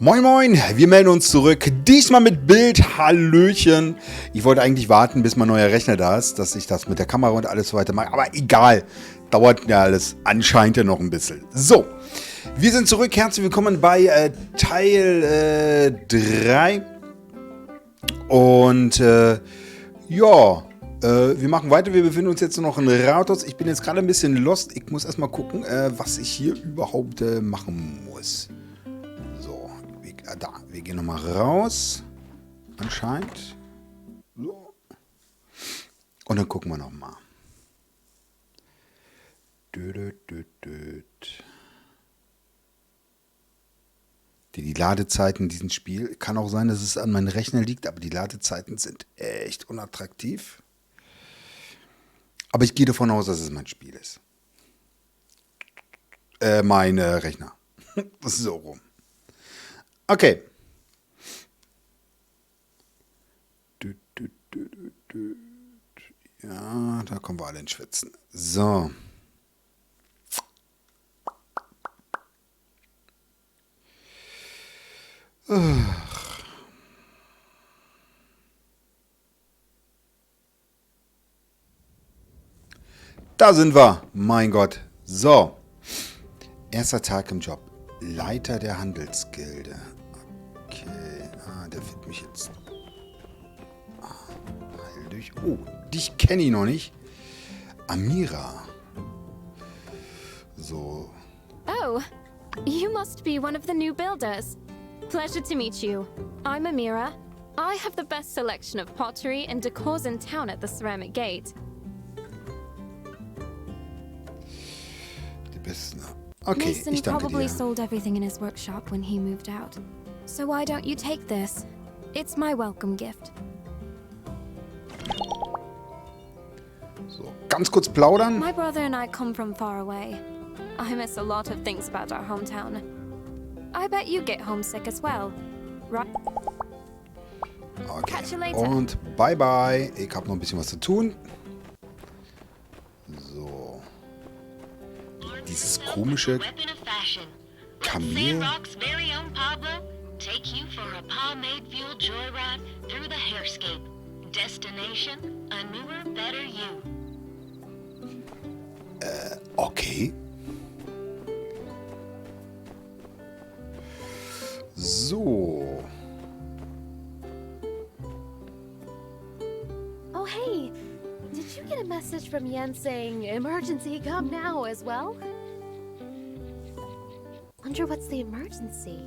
Moin Moin, wir melden uns zurück, diesmal mit Bild, Hallöchen. Ich wollte eigentlich warten, bis mein neuer Rechner da ist, dass ich das mit der Kamera und alles so weiter mache, aber egal, dauert ja alles anscheinend ja noch ein bisschen. So, wir sind zurück, herzlich willkommen bei Teil 3 und wir machen weiter, wir befinden uns jetzt noch in Rathaus. Ich bin jetzt gerade ein bisschen lost, ich muss erstmal gucken, was ich hier überhaupt machen muss. Da, wir gehen nochmal raus. Anscheinend. So. Und dann gucken wir nochmal. Die Ladezeiten in diesem Spiel, kann auch sein, dass es an meinem Rechner liegt, aber die Ladezeiten sind echt unattraktiv. Aber ich gehe davon aus, dass es mein Spiel ist. Mein Rechner. Das ist so rum. Okay. Ja, da kommen wir alle ins Schwitzen. So. Da sind wir. Mein Gott. So. Erster Tag im Job. Leiter der Handelsgilde. Okay, der findet mich jetzt. Heil durch. Oh, dich kenne ich noch nicht. Amira. So. Oh, you must be one of the new builders. Pleasure to meet you. I'm Amira. I have the best selection of pottery and decors in town at the Ceramic Gate. Die besten. Okay, Mason ich danke probably dir. sold everything in his workshop when he moved out. So why don't you take this? It's my welcome gift. So, ganz kurz plaudern. My brother and I come from far away. I miss a lot of things about our hometown. I bet you get homesick as well, right? Okay. Catch you later. Und bye bye. Ich habe noch ein bisschen was zu tun. So. Dieses komische Kamel. Sandrock's very own Pablo take you for a pomade-fueled joyride through the hairscape. Destination, a newer, better you. Okay. So. Oh, hey, did you get a message from Yen saying emergency come now as well? Wonder what's the emergency?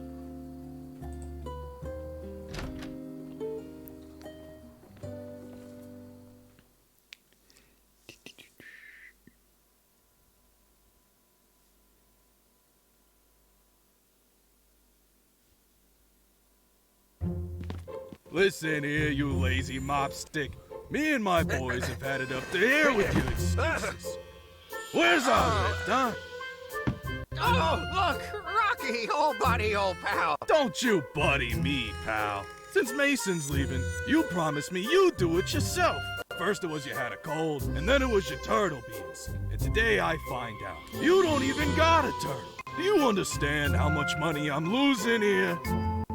Listen here, you lazy mopstick. Me and my boys have had it up to here with your excuses. Where's our lift, huh? Oh, look! Rocky, old buddy, old pal! Don't you buddy me, pal. Since Mason's leaving, you promised me you'd do it yourself. First it was you had a cold, and then it was your turtle beans. And today I find out, you don't even got a turtle. Do you understand how much money I'm losing here?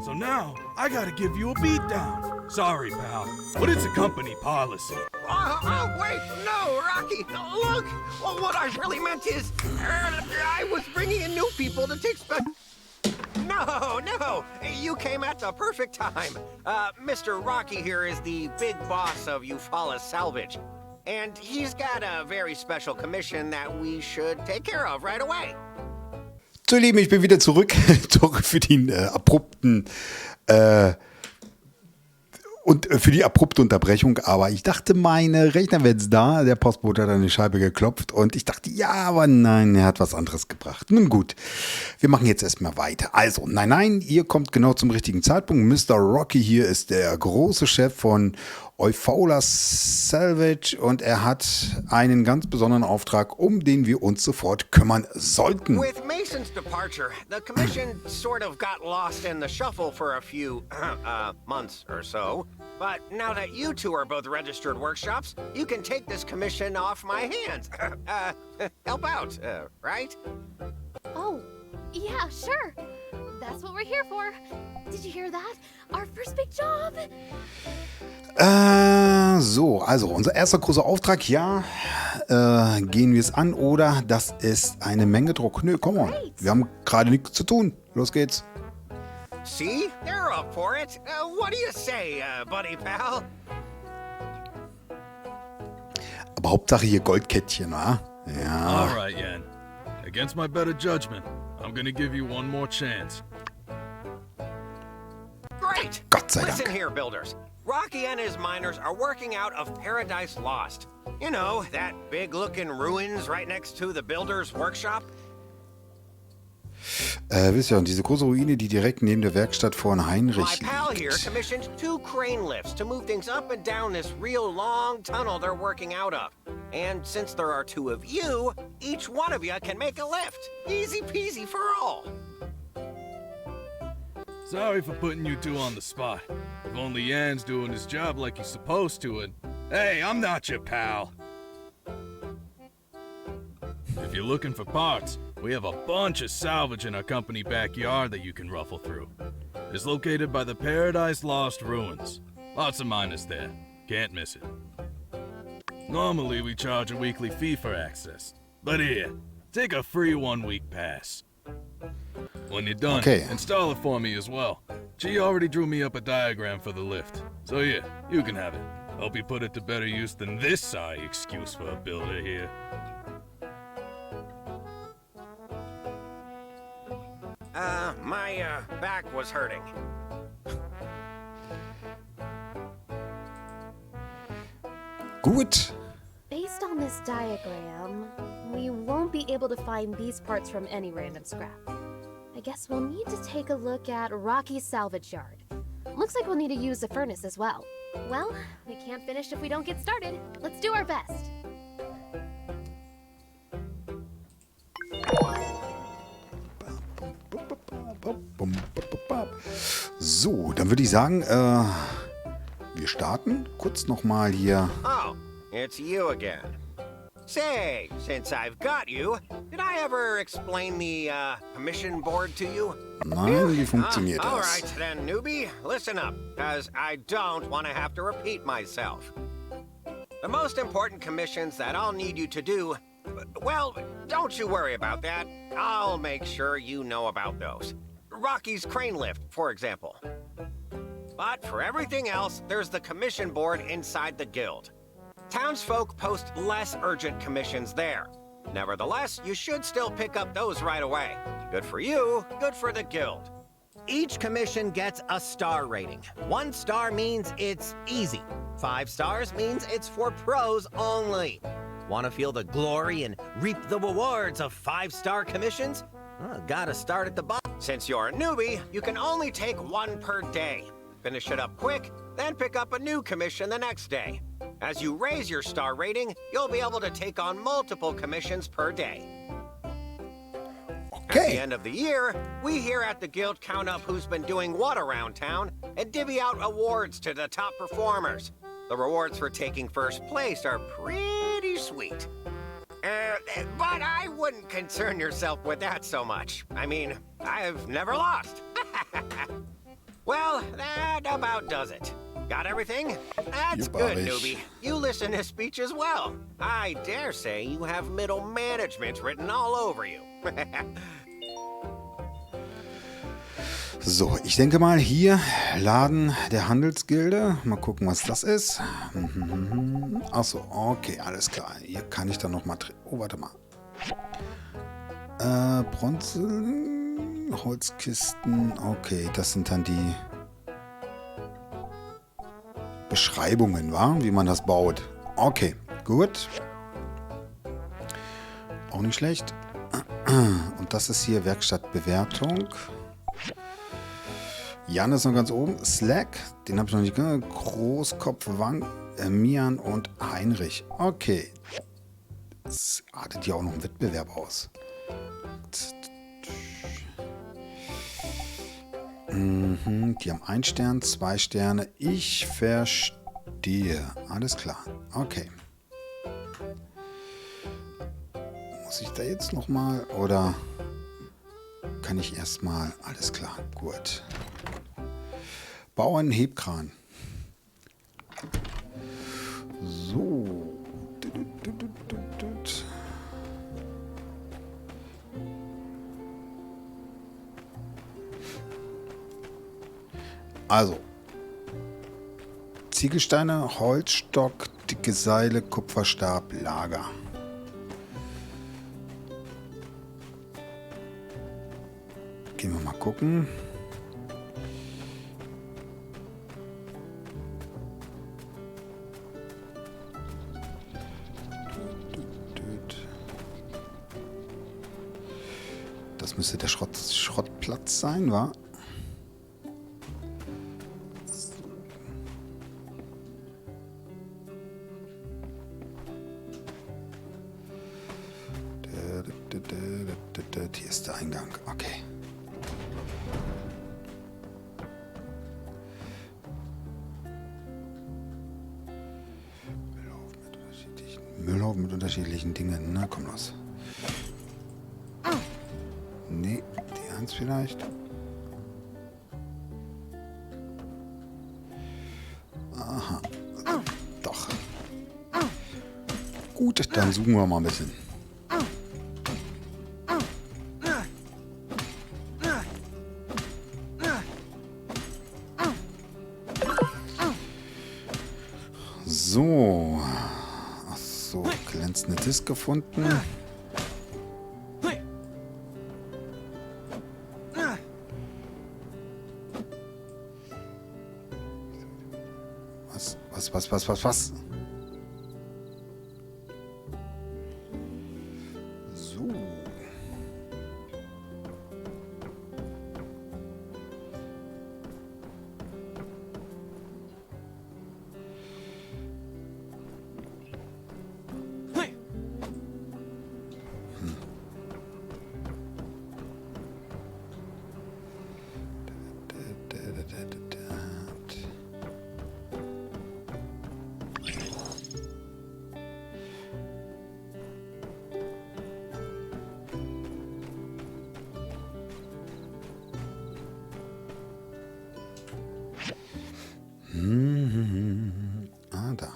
So now, I gotta give you a beatdown. Sorry, pal, but it's a company policy. Wait, no, Rocky, look! Well, what I really meant is, I was bringing in new people to take No, you came at the perfect time. Mr. Rocky here is the big boss of Eufaula Salvage. And he's got a very special commission that we should take care of right away. So, ihr Lieben, ich bin wieder zurück. Doch für den abrupten und für die abrupte Unterbrechung. Aber ich dachte, meine Rechner wäre jetzt da. Der Postbote hat an die Scheibe geklopft und ich dachte, ja, aber nein, er hat was anderes gebracht. Nun gut, wir machen jetzt erstmal weiter. Also, nein, ihr kommt genau zum richtigen Zeitpunkt. Mr. Rocky hier ist der große Chef von Eufaula Salvage und er hat einen ganz besonderen Auftrag, um den wir uns sofort kümmern sollten. With Mason's departure, the commission sort of got lost in the shuffle for a few months or so. But now that you two are both registered workshops, you can take this commission off my hands. Help out, right? Oh, yeah, sure. That's what we're here for. Did you hear that? Our first big job. So, also unser erster großer Auftrag, ja. Gehen wir es an oder das ist eine Menge Druck. Nö, komm mal. Wir haben gerade nichts zu tun. Los geht's. See? They're up for it. What do you say, buddy pal? Aber Hauptsache hier Goldkettchen, wa? Ja. All right, Yen. Against my better judgment, I'm gonna give you one more chance. Great! Gott sei Dank. Listen here, builders. Rocky and his miners are working out of Paradise Lost. You know, that big-looking ruins right next to the builder's workshop? Wisst ihr, und diese große Ruine, die direkt neben der Werkstatt von Heinrich My pal here liegt. commissioned 2 crane lifts to move things up and down this real long tunnel they're working out of. And since there are 2 of you, each one of you can make a lift. Easy peasy for all. Sorry for putting you two on the spot. If only Yan's doing his job like he's supposed to, and hey, I'm not your pal. If you're looking for parts, we have a bunch of salvage in our company backyard that you can ruffle through. It's located by the Paradise Lost ruins. Lots of miners there. Can't miss it. Normally, we charge a weekly fee for access. But here, take a free 1-week pass. When you're done, Okay. install it for me as well. G already drew me up a diagram for the lift. So yeah, you can have it. Hope you put it to better use than this sorry excuse for a builder here. My back was hurting. Gut. Based on this diagram, we won't be able to find these parts from any random scrap. I guess we'll need to take a look at Rocky's salvage yard. Looks like we'll need to use the furnace as well. Well, we can't finish if we don't get started. Let's do our best. So, dann würde ich sagen, wir starten. Kurz nochmal hier. Oh, it's you again. Say, since I've got you, did I ever explain the commission board to you? Nein, wie funktioniert All das? right then, newbie, listen up, because I don't want to have to repeat myself. The most important commissions that I'll need you to do, well, don't you worry about that. I'll make sure you know about those. Rocky's crane lift, for example. But for everything else, there's the commission board inside the guild. Townsfolk post less urgent commissions there. Nevertheless, you should still pick up those right away. Good for you, good for the guild. Each commission gets a star rating. 1 star means it's easy. 5 stars means it's for pros only. Want to feel the glory and reap the rewards of 5-star commissions? Well, gotta start at the bottom. Since you're a newbie, you can only take 1 per day. Finish it up quick, then pick up a new commission the next day. As you raise your star rating, you'll be able to take on multiple commissions per day. At the Okay. end of the year, we here at the Guild count up who's been doing what around town and divvy out awards to the top performers. The rewards for taking first place are pretty sweet. But I wouldn't concern yourself with that so much. I mean, I've never lost. Well, that about does it. Got everything? That's good, Jubarisch. newbie. You listen to speech as well. I dare say you have middle management written all over you. So, ich denke mal hier, Laden der Handelsgilde. Mal gucken, was das ist. Achso, okay, alles klar. Hier kann ich dann nochmal... Oh, warte mal. Bronze, Holzkisten. Okay, das sind dann die Beschreibungen, wa? Wie man das baut. Okay, gut. Auch nicht schlecht. Und das ist hier Werkstattbewertung. Jan ist noch ganz oben. Slack, den habe ich noch nicht gehört. Großkopf, Wang, Mian und Heinrich. Okay. Das artet ja auch noch ein Wettbewerb aus. Die haben 1 Stern, 2 Sterne. Ich verstehe. Alles klar. Okay. Muss ich da jetzt nochmal oder... kann ich erstmal... Alles klar, gut. Bauern Hebkran. So. Also. Ziegelsteine, Holzstock, dicke Seile, Kupferstab, Lager. Gehen wir mal gucken. Das müsste der Schrottplatz sein, wa? Hier ist der Eingang. Okay. Müllhaufen mit unterschiedlichen Dingen. Na, komm los. Nee, die 1 vielleicht. Aha. Doch. Gut, dann suchen wir mal ein bisschen. So. Ach so, glänzende Disk gefunden. Was? So. Ah, da.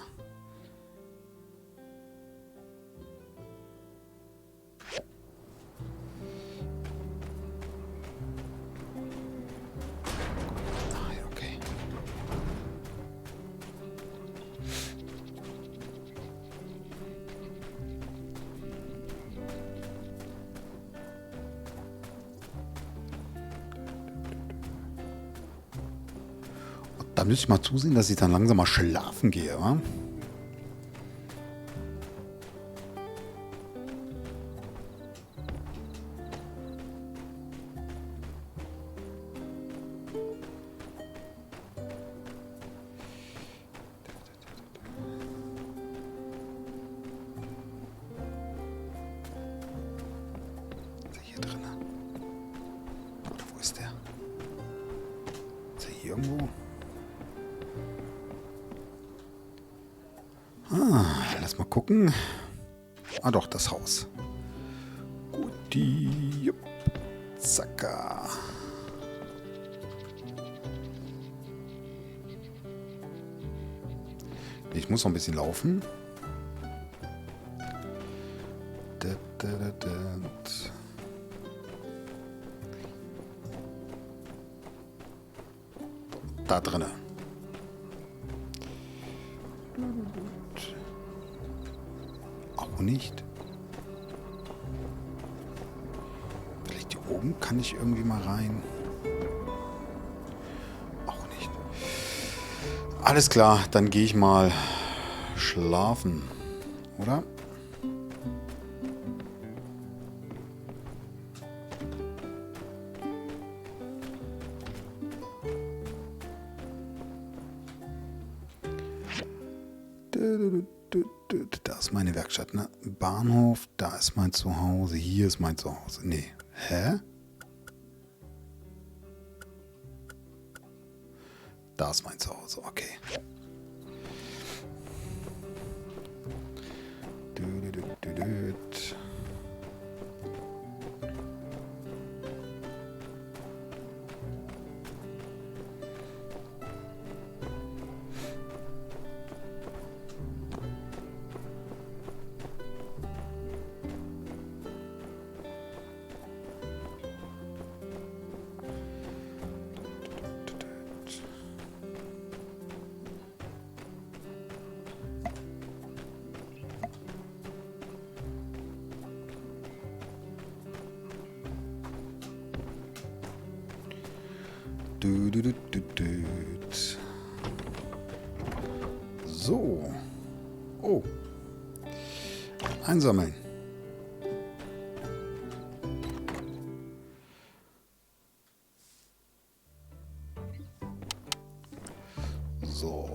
Ah, ja, okay. Da müsste ich mal zusehen, dass ich dann langsam mal schlafen gehe, wa? Ist er hier drin? Wo ist der? Ist er hier irgendwo? Lass mal gucken. Ah doch, das Haus. Guti. Jupp. Zacka. Ich muss noch ein bisschen laufen. Da drinne. Auch nicht. Vielleicht hier oben kann ich irgendwie mal rein. Auch nicht. Alles klar, dann gehe ich mal schlafen. Oder? Da ist meine Werkstatt, ne? Bahnhof, da ist mein Zuhause, hier ist mein Zuhause. Nee. Hä? Da ist mein Zuhause, okay. So. Oh. Einsammeln. So.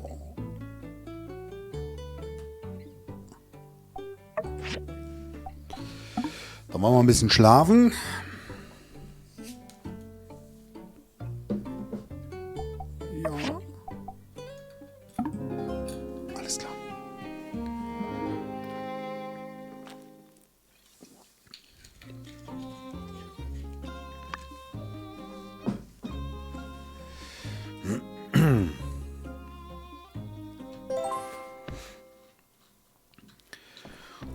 Dann wollen wir ein bisschen schlafen. Ja. Alles klar.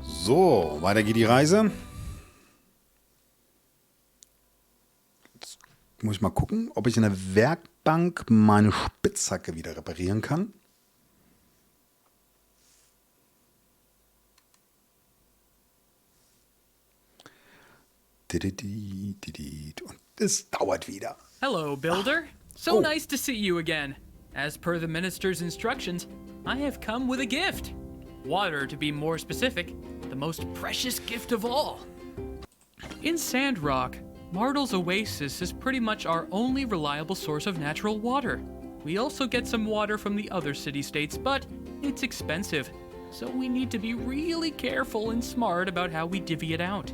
So, weiter geht die Reise. Jetzt muss ich mal gucken, ob ich in der Werkbank meine Spitzhacke wieder reparieren kann. Und es dauert wieder. Hello, Builder. So Oh. nice to see you again. As per the minister's instructions, I have come with a gift. Water, to be more specific, the most precious gift of all. In Sandrock, Martel's Oasis is pretty much our only reliable source of natural water. We also get some water from the other city-states, but it's expensive, so we need to be really careful and smart about how we divvy it out.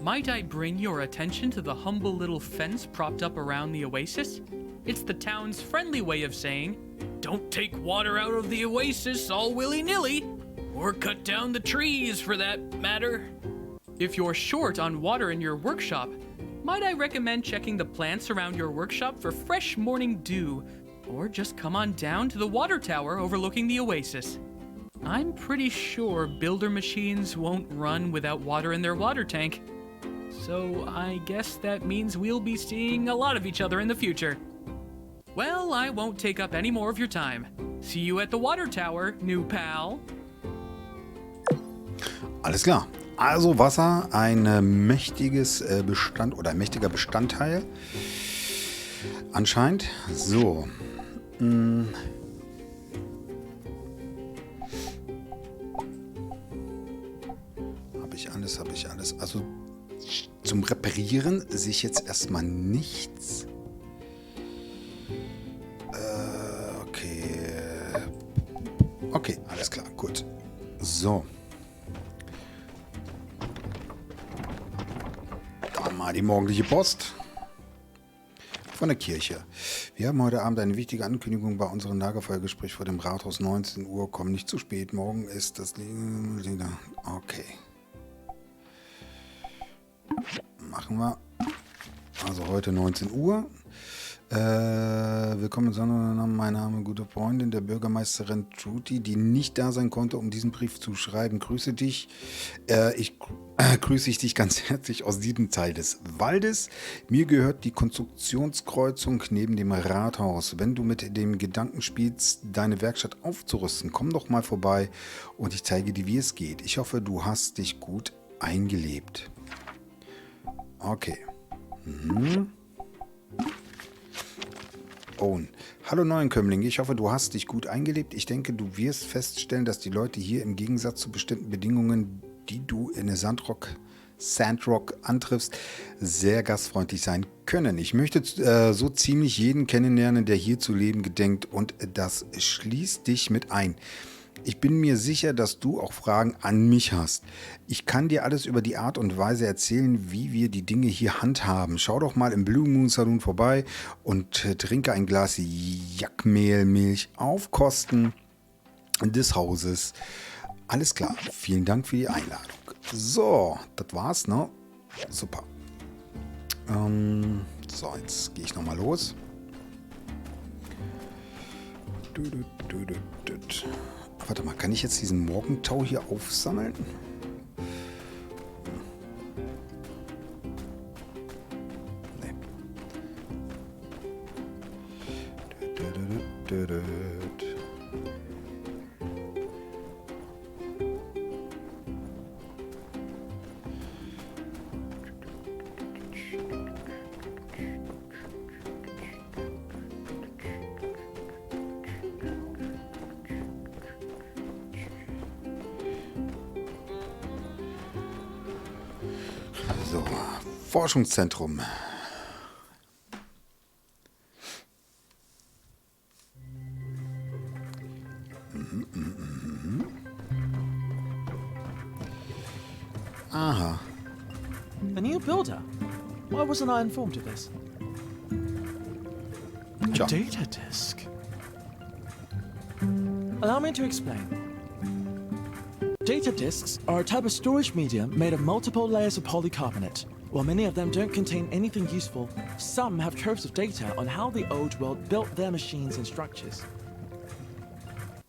Might I bring your attention to the humble little fence propped up around the oasis? It's the town's friendly way of saying, don't take water out of the oasis all willy-nilly, or cut down the trees for that matter. If you're short on water in your workshop, might I recommend checking the plants around your workshop for fresh morning dew, or just come on down to the water tower overlooking the oasis. I'm pretty sure builder machines won't run without water in their water tank. So I guess that means we'll be seeing a lot of each other in the future. Well, I won't take up any more of your time. See you at the water tower, new pal. Alles klar. Also Wasser, ein mächtiges ein mächtiger Bestandteil. Anscheinend. So. Habe ich alles. Also zum Reparieren sehe ich jetzt erstmal nichts. Okay, alles klar, gut. So. Da mal die morgendliche Post von der Kirche. Wir haben heute Abend eine wichtige Ankündigung bei unserem Lagerfeuergespräch vor dem Rathaus. 19 Uhr. Komm nicht zu spät. Morgen ist das... Okay. Machen wir. Also heute 19 Uhr. Willkommen, sondern mein Name, gute Freundin der Bürgermeisterin Trudy, die nicht da sein konnte, um diesen Brief zu schreiben. Grüße dich. Grüße ich dich ganz herzlich aus diesem Teil des Waldes. Mir gehört die Konstruktionskreuzung neben dem Rathaus. Wenn du mit dem Gedanken spielst, deine Werkstatt aufzurüsten, komm doch mal vorbei und ich zeige dir, wie es geht. Ich hoffe, du hast dich gut eingelebt. Okay. Oh. Hallo Neuenkömmling, ich hoffe, du hast dich gut eingelebt. Ich denke, du wirst feststellen, dass die Leute hier im Gegensatz zu bestimmten Bedingungen, die du in der Sandrock antriffst, sehr gastfreundlich sein können. Ich möchte so ziemlich jeden kennenlernen, der hier zu leben gedenkt, und das schließt dich mit ein. Ich bin mir sicher, dass du auch Fragen an mich hast. Ich kann dir alles über die Art und Weise erzählen, wie wir die Dinge hier handhaben. Schau doch mal im Blue Moon Saloon vorbei und trinke ein Glas Jackmehlmilch auf Kosten des Hauses. Alles klar, vielen Dank für die Einladung. So, das war's, ne? Super. So, jetzt gehe ich nochmal los. Warte mal, kann ich jetzt diesen Morgentau hier aufsammeln? Nee. Forschungszentrum. Aha. A new builder? Why wasn't I informed of this? Tja. A data disk? Allow me to explain. Data disks are a type of storage medium made of multiple layers of polycarbonate. While many of them don't contain anything useful, some have curves of data on how the old world built their machines and structures.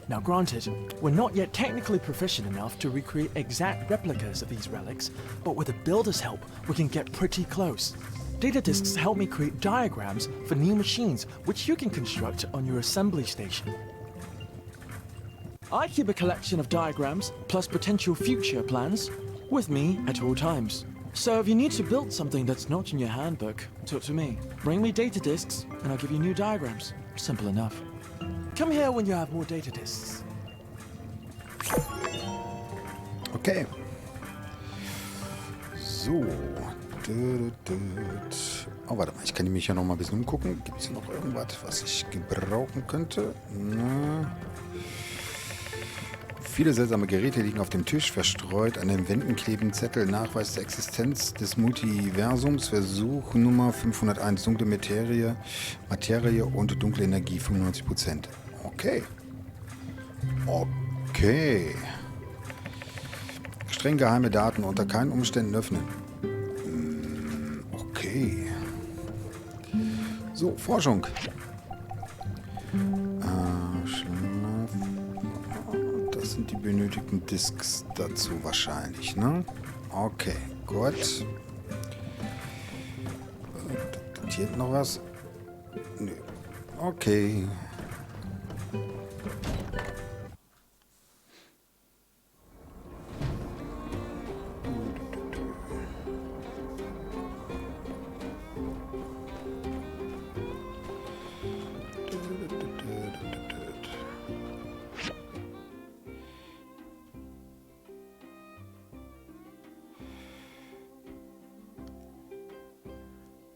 Now granted, we're not yet technically proficient enough to recreate exact replicas of these relics, but with a builder's help, we can get pretty close. Data disks help me create diagrams for new machines, which you can construct on your assembly station. I keep a collection of diagrams, plus potential future plans, with me at all times. So if you need to build something that's not in your handbook, talk to me. Bring me data disks, and I'll give you new diagrams. Simple enough. Come here when you have more data disks. Okay. So. Oh, warte mal, ich kann mich ja noch mal ein bisschen umgucken. Gibt es noch irgendwas, was ich gebrauchen könnte? Na. Viele seltsame Geräte liegen auf dem Tisch, verstreut. An den Wänden kleben Zettel, Nachweis der Existenz des Multiversums, Versuch Nummer 501, dunkle Materie und dunkle Energie, 95%. Okay. Okay. Streng geheime Daten unter keinen Umständen öffnen. Okay. So, Forschung. Das sind die benötigten Disks dazu wahrscheinlich, ne? Okay, gut. Hier noch was? Nö. Okay.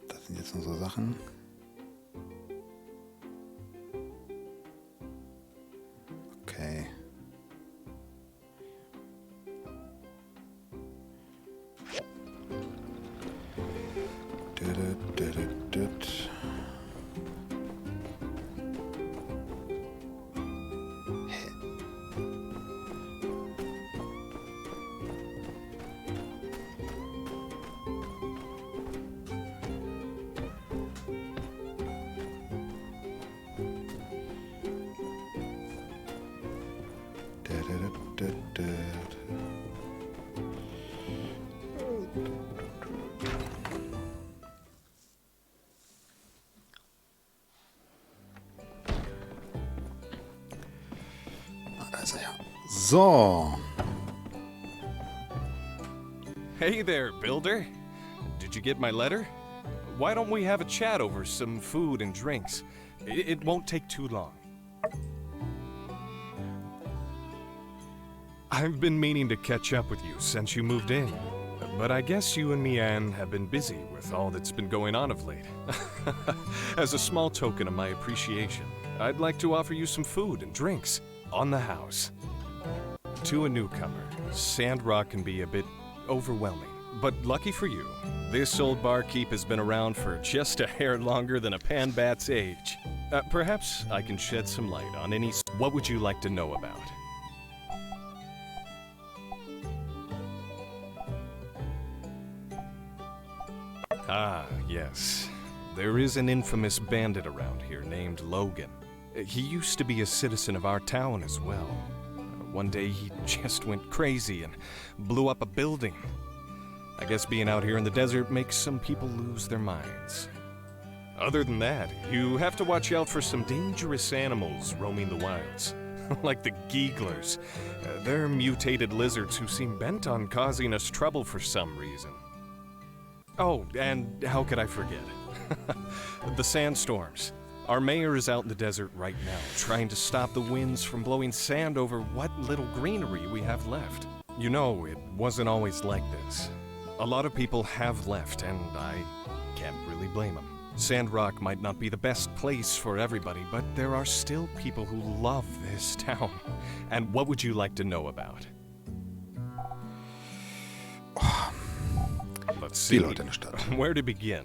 Das sind jetzt nur so Sachen. Okay. So. Hey there, builder. Did you get my letter? Why don't we have a chat over some food and drinks? It won't take too long. I've been meaning to catch up with you since you moved in. But I guess you and Mian have been busy with all that's been going on of late. As a small token of my appreciation, I'd like to offer you some food and drinks on the house. To a newcomer, Sandrock can be a bit overwhelming. But lucky for you, this old barkeep has been around for just a hair longer than a panbat's age. Perhaps I can shed some light on any... What would you like to know about? Ah, yes. There is an infamous bandit around here named Logan. He used to be a citizen of our town as well. One day he just went crazy and blew up a building. I guess being out here in the desert makes some people lose their minds. Other than that, you have to watch out for some dangerous animals roaming the wilds. Like the Geeglers. They're mutated lizards who seem bent on causing us trouble for some reason. Oh, and how could I forget? The sandstorms. Our mayor is out in the desert right now, trying to stop the winds from blowing sand over what little greenery we have left. You know, it wasn't always like this. A lot of people have left, and I can't really blame them. Sandrock might not be the best place for everybody, but there are still people who love this town. And what would you like to know about? Let's see. Viele Leute in der Stadt. Where to begin?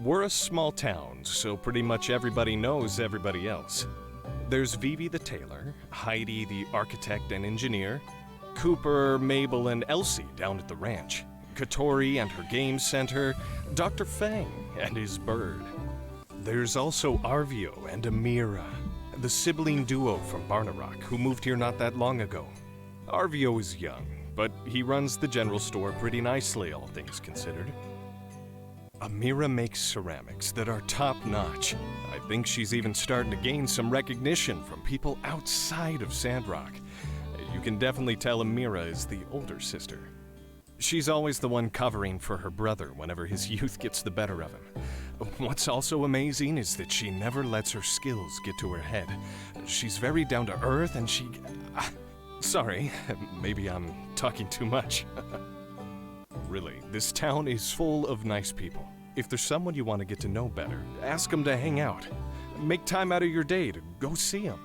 We're a small town, so pretty much everybody knows everybody else. There's Vivi the tailor, Heidi the architect and engineer, Cooper, Mabel, and Elsie down at the ranch, Katori and her game center, Dr. Fang and his bird. There's also Arvio and Amira, the sibling duo from Barnarock who moved here not that long ago. Arvio is young, but he runs the general store pretty nicely, all things considered. Amira makes ceramics that are top-notch. I think she's even starting to gain some recognition from people outside of Sandrock. You can definitely tell Amira is the older sister. She's always the one covering for her brother whenever his youth gets the better of him. What's also amazing is that she never lets her skills get to her head. She's very down to earth and she... sorry, maybe I'm talking too much. Really, this town is full of nice people. If there's someone you want to get to know better, ask them to hang out. Make time out of your day to go see them.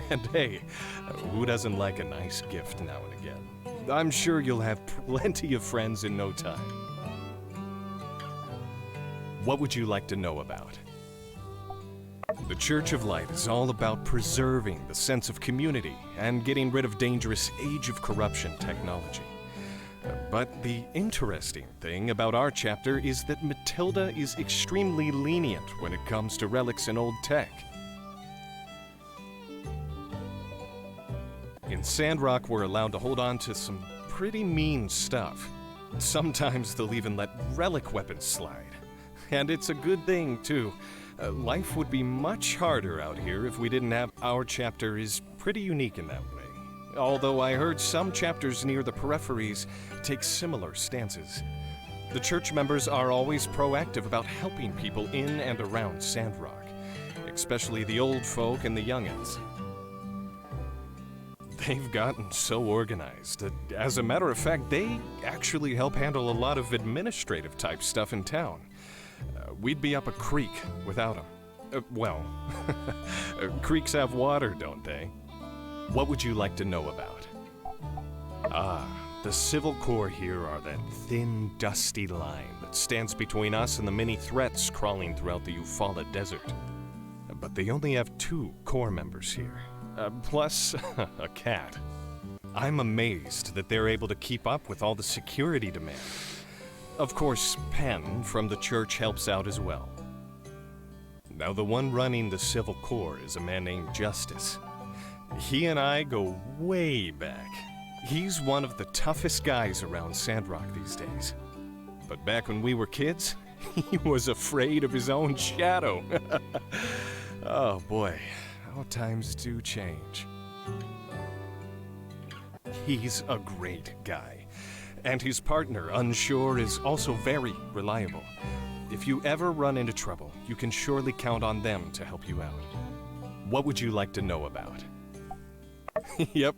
And hey, who doesn't like a nice gift now and again? I'm sure you'll have plenty of friends in no time. What would you like to know about? The Church of Light is all about preserving the sense of community and getting rid of dangerous Age of Corruption technology. But the interesting thing about our chapter is that Matilda is extremely lenient when it comes to relics and old tech. In Sandrock, we're allowed to hold on to some pretty mean stuff. Sometimes they'll even let relic weapons slide. And it's a good thing, too. Life would be much harder out here if we didn't have our chapter is pretty unique in that way. Although I heard some chapters near the peripheries take similar stances. The church members are always proactive about helping people in and around Sandrock, especially the old folk and the youngins. They've gotten so organized that, as a matter of fact, they actually help handle a lot of administrative type stuff in town. We'd be up a creek without them. Well, creeks have water, don't they? What would you like to know about? The Civil Corps here are that thin, dusty line that stands between us and the many threats crawling throughout the Eufaula Desert. But they only have 2 Corps members here. Plus, a cat. I'm amazed that they're able to keep up with all the security demand. Of course, Penn from the church helps out as well. Now, the one running the Civil Corps is a man named Justice. He and I go way back. He's one of the toughest guys around Sandrock these days. But back when we were kids, he was afraid of his own shadow. Oh boy. How times do change. He's a great guy. And his partner, Unsure, is also very reliable. If you ever run into trouble, you can surely count on them to help you out. What would you like to know about? Yep,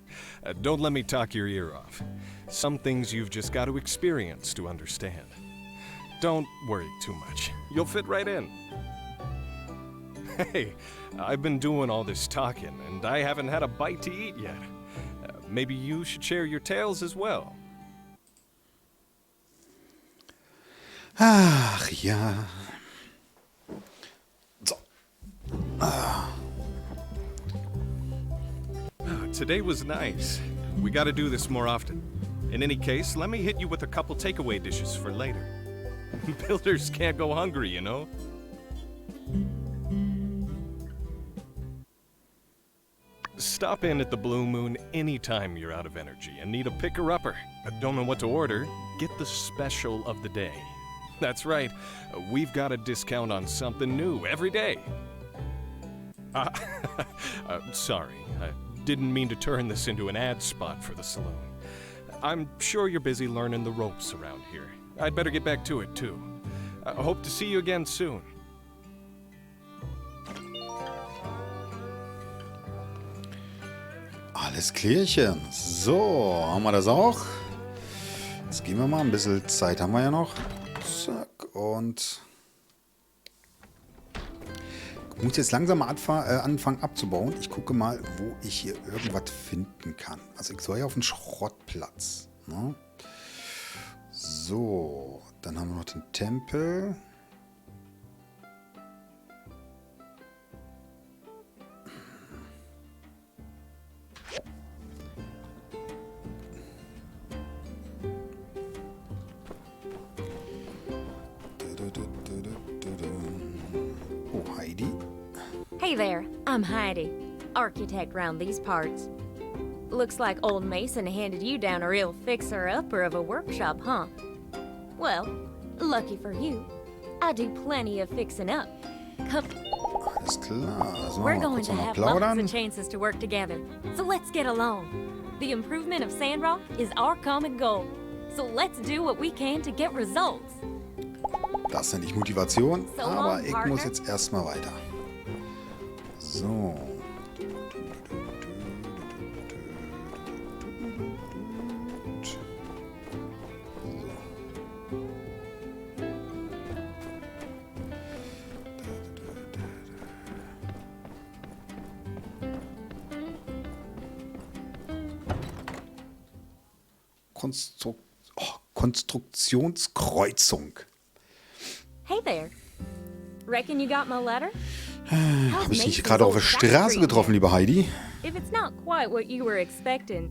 don't let me talk your ear off. Some things you've just got to experience to understand. Don't worry too much. You'll fit right in. Hey, I've been doing all this talking, and I haven't had a bite to eat yet. Maybe you should share your tales as well. Ach ja. So. Today was nice. We gotta do this more often. In any case, let me hit you with a couple takeaway dishes for later. Builders can't go hungry, you know? Stop in at the Blue Moon anytime you're out of energy and need a picker-upper, but don't know what to order. Get the special of the day. That's right, we've got a discount on something new every day. Sorry, I didn't mean to turn this into an ad spot for the saloon. I'm sure you're busy learning the ropes around here. I'd better get back to it, too. I hope to see you again soon. Alles klärchen. So, haben wir das auch? Jetzt gehen wir mal. Ein bisschen Zeit haben wir ja noch. Zack. Und ich muss jetzt langsam mal anfangen abzubauen. Ich gucke mal, wo ich hier irgendwas finden kann. Also ich soll ja auf den Schrottplatz. Ne? So, dann haben wir noch den Tempel. Oh, Heidi. Hey there, I'm Heidi, architect round these parts. Looks like old Mason handed you down a real fixer-upper of a workshop, huh? Well, lucky for you, I do plenty of fixing up. Come, Alles klar. So, we're mal going kurz to noch mal have lots plaudern. of chances to work together, so let's get along. The improvement of Sandrock is our common goal, so let's do what we can to get results. Das nenne ich Motivation, So aber long, ich partner. muss jetzt erstmal weiter. So. Konstruktionskreuzung. Hey there. Reckon you got my letter? Habe ich dich gerade auf der Straße getroffen, liebe Heidi? If it's not quite what you were expecting,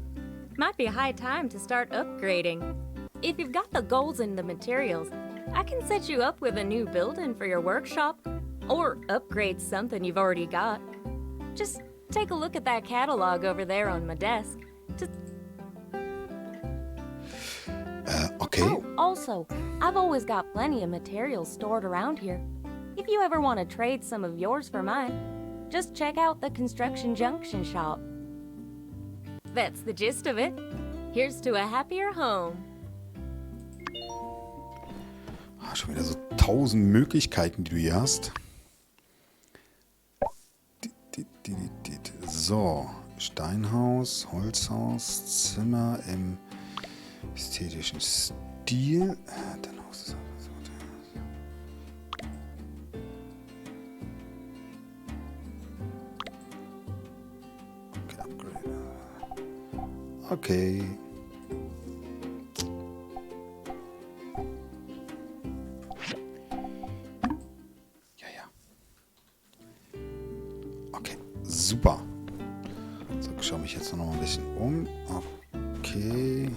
might be a high time to start upgrading. If you've got the goals and the materials, I can set you up with a new building for your workshop, or upgrade something you've already got. Just take a look at that catalog over there on my desk. Okay. Oh, also, I've always got plenty of materials stored around here. If you ever want to trade some of yours for mine, just check out the Construction Junction shop. That's the gist of it. Here's to a happier home. Ah, schon wieder so 1000 Möglichkeiten, die du hier hast. So, Steinhaus, Holzhaus, Zimmer im ästhetischen Stil. Dann Haus. Okay, Upgrade. Okay. Okay, super. So, ich schaue mich jetzt noch mal ein bisschen um. Okay.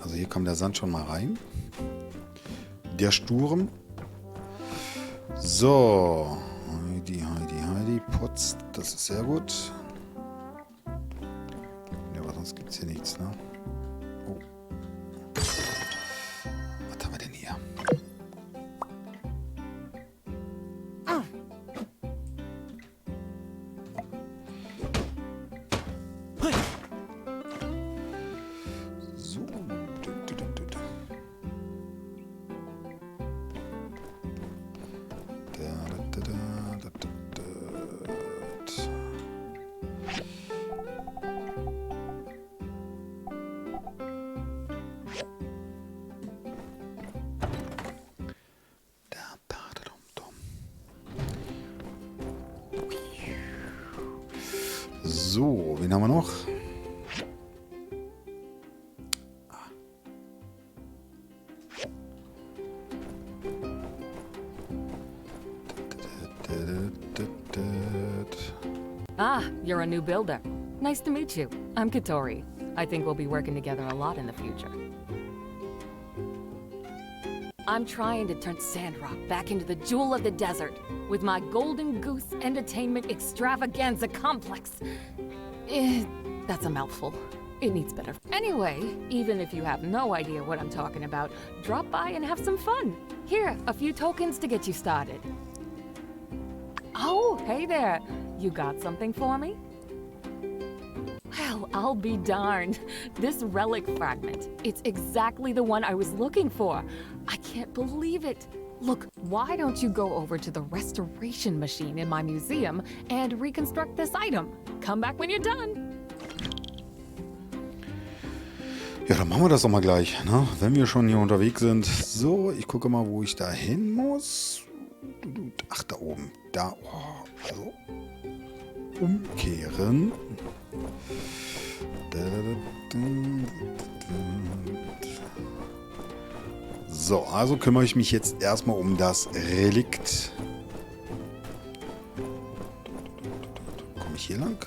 Also hier kommt der Sand schon mal rein. Der Sturm. So. Heidi putzt. Das ist sehr gut. Ja, aber sonst gibt es hier nichts, ne? Oh. Was haben wir denn hier? So. So, wen haben wir noch? Ah, you're a new builder. Nice to meet you. I'm Katori. I think we'll be working together a lot in the future. I'm trying to turn Sandrock back into the jewel of the desert with my Golden Goose Entertainment Extravaganza Complex. That's a mouthful. It needs better. Anyway, even if you have no idea what I'm talking about, drop by and have some fun. Here, a few tokens to get you started. Oh, hey there. You got something for me? Well, I'll be darned. This relic fragment, it's exactly the one I was looking for. I can't believe it. Look, why don't you go over to the restoration machine in my museum and reconstruct this item? Come back when you're done. Ja, dann machen wir das doch mal gleich, ne? Wenn wir schon hier unterwegs sind. So, ich gucke mal, wo ich da hin muss. Ach, da oben. Da, oh, also umkehren. So, also kümmere ich mich jetzt erstmal um das Relikt. Komme ich hier lang?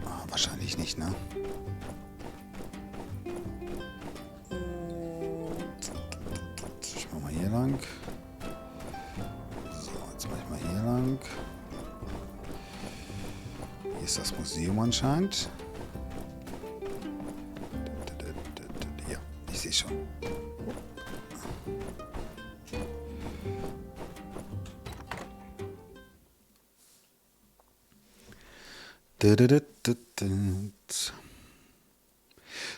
Ah, wahrscheinlich nicht, ne? Ich mache mal hier lang. So, jetzt mache ich mal hier lang. Hier ist das Museum anscheinend. Ja, ich sehe schon.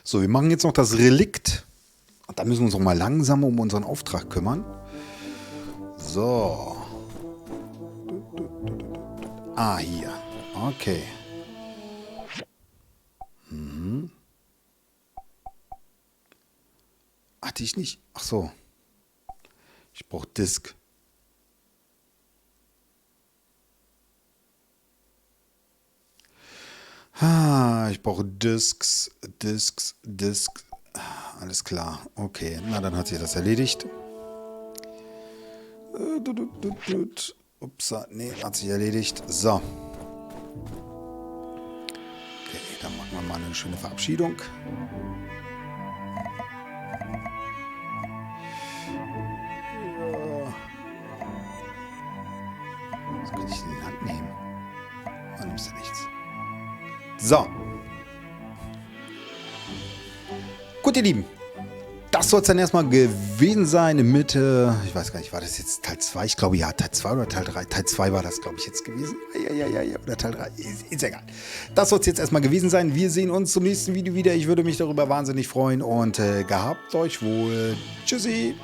So, wir machen jetzt noch das Relikt. Und da müssen wir uns noch mal langsam um unseren Auftrag kümmern. So. Ah, hier. Okay. Mhm. Hatte ich nicht. Ach so. Ich brauche Disk. Ah, ich brauche Disks. Alles klar. Okay, na dann hat sich das erledigt. Ups, nee, hat sich erledigt. So. Okay, dann machen wir mal eine schöne Verabschiedung. Was kann ich denn in die Hand nehmen? Oh, nimmst du nichts. So. Gut, ihr Lieben. Das soll es dann erstmal gewesen sein mit, ich weiß gar nicht, war das jetzt Teil 2? Ich glaube, ja, Teil 2 oder Teil 3. Teil 2 war das, glaube ich, jetzt gewesen. Ja, oder Teil 3. Ist egal. Das soll es jetzt erstmal gewesen sein. Wir sehen uns zum nächsten Video wieder. Ich würde mich darüber wahnsinnig freuen und gehabt euch wohl. Tschüssi.